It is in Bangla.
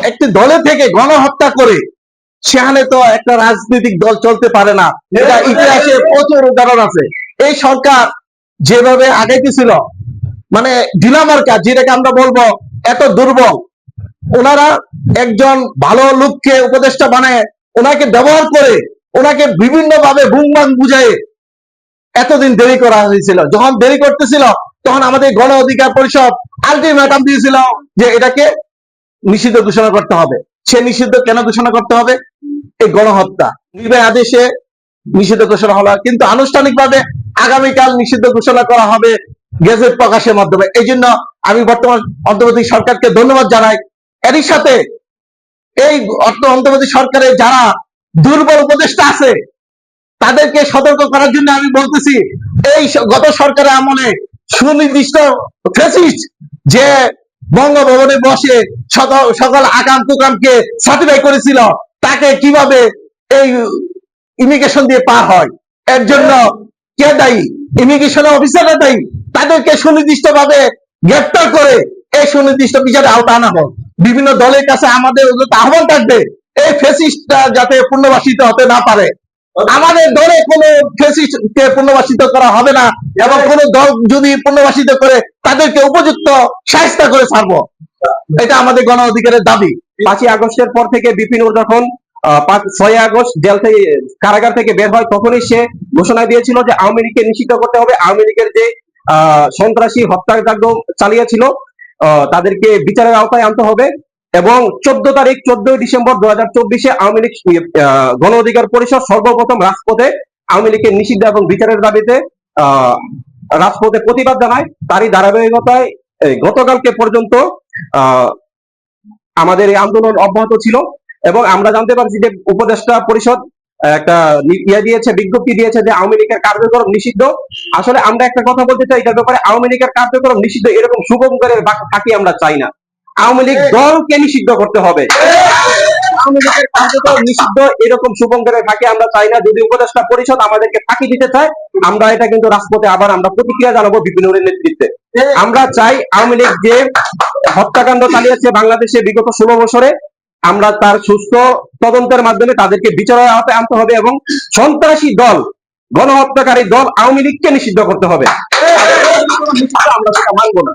একটি দলে থেকে গণহত্যা করে সেখানে তো একটা রাজনৈতিক দল চলতে পারে না। এটা ইতিহাসে প্রচুর উদাহরণ আছে। এই সরকার যেভাবে আগাইতেছিল, মানে ডিলামার কাজ, যেটাকে আমরা বলবো এত দুর্বল, ওনারা একজন ভালো লোককে উপদেষ্টা বানায় ওনাকে ব্যবহার করে ওনাকে বিভিন্ন ভাবে বুমবাং বুঝায় এতদিন দেরি করা হয়েছিল। যখন দেরি করতেছিল তখন আমাদের গণ অধিকার পরিষদ আলটিমেটাম দিয়েছিল যে এটাকে নিষিদ্ধ ঘোষণা করতে হবে। সে নিষিদ্ধ কেন ঘোষণা করতে হবে? এই গণহত্যা নির্বাহী আদেশে নিষিদ্ধ ঘোষণা হলো, কিন্তু আনুষ্ঠানিকভাবে আগামীকাল নিষিদ্ধ ঘোষণা করা হবে গেজেট প্রকাশের মাধ্যমে। এই জন্য আমি বর্তমান অন্তর্বর্তী সরকারকে ধন্যবাদ জানাই। এরই সাথে এই অন্তর্বর্তী সরকারের যারা দুর্বল উপদেষ্টা আছে তাদেরকে সতর্ক করার জন্য আমি বলতেছি, এই গত সরকারের আমলে সুনির্দিষ্ট ফ্যাসিস্ট যে বঙ্গভবনে বসে সকল আকাম কুকামকে সার্টিফাই করেছিল, তাকে কিভাবে এই ইমিগ্রেশন দিয়ে পার হয়, এর জন্য কে দায়ী? ইমিগ্রেশন অফিসাররা দায়ী। তাদেরকে সুনির্দিষ্ট ভাবে গ্রেফতার করে এই সুনির্দিষ্ট বিচারে আওতা আনা হোক। বিভিন্ন দলের কাছে আমাদের আহ্বান থাকবে, এই ফ্যাসিস্টটা যাতে পুনর্বাসিত হতে না পারে। আমাদের দলে কোনো ফ্যাসিস্টকে পুনর্বাসিত করা হবে না, এবং কোন দল যদি পুনর্বাসিত করে তাদেরকে উপযুক্ত শাস্তি করে ছাড়বো। এটা আমাদের গণ অধিকারের দাবি। 5ই আগস্টের পর থেকে বিপিনুর যখন 6 আগস্ট জেল থেকে কারাগার থেকে বের হয়, তখনই সে ঘোষণা দিয়েছিল যে আওয়ামী লীগকে নিষিদ্ধ করতে হবে। আওয়ামী লীগের যে সন্ত্রাসী হত্যাকাণ্ড চালিয়েছিল তাদেরকে বিচারের আওতায় আনতে হবে। এবং 14 ডিসেম্বর 2024 আওয়ামী লীগ গণ অধিকার পরিষদ সর্বপ্রথম রাজপথে আওয়ামী লীগের নিষিদ্ধ এবং বিচারের দাবিতে রাজপথে প্রতিবাদ জানায়। তারই ধারাবাহিকতায় গতকালকে পর্যন্ত আমাদের এই আন্দোলন অব্যাহত ছিল। এবং আমরা জানতে পারছি যে উপদেষ্টা পরিষদ একটা দিয়েছে, বিজ্ঞপ্তি দিয়েছে যে আওয়ামী লীগের কার্যক্রম নিষিদ্ধ। আসলে আমরা একটা কথা বলতে চাই এটার ব্যাপারে, আওয়ামী লীগের কার্যক্রম নিষিদ্ধ এরকম শুভঙ্করের ফাঁকি আমরা চাই না। আওয়ামী লীগ দলকে নিষিদ্ধ করতে হবে। আওয়ামী লীগের কার্যক্রম নিষিদ্ধ এরকম শুভঙ্করের ফাঁকি আমরা চাই না। যদি উপদেষ্টা পরিষদ আমাদেরকে ফাঁকি দিতে চায়, আমরা এটা কিন্তু রাজপথে আবার আমরা প্রতিক্রিয়া জানাবো বিপিনুরের নেতৃত্বে। আমরা চাই আওয়ামী লীগ যে হত্যাকাণ্ড চালিয়েছে বাংলাদেশে বিগত 16 বছরে, আমরা তার সুস্থ তদন্তের মাধ্যমে তাদেরকে বিচারের আওতায় আনতে হবে এবং সন্ত্রাসী দল, গণহত্যাকারী দল আওয়ামী লীগকে নিষিদ্ধ করতে হবে। আমরা সেটা মানব না।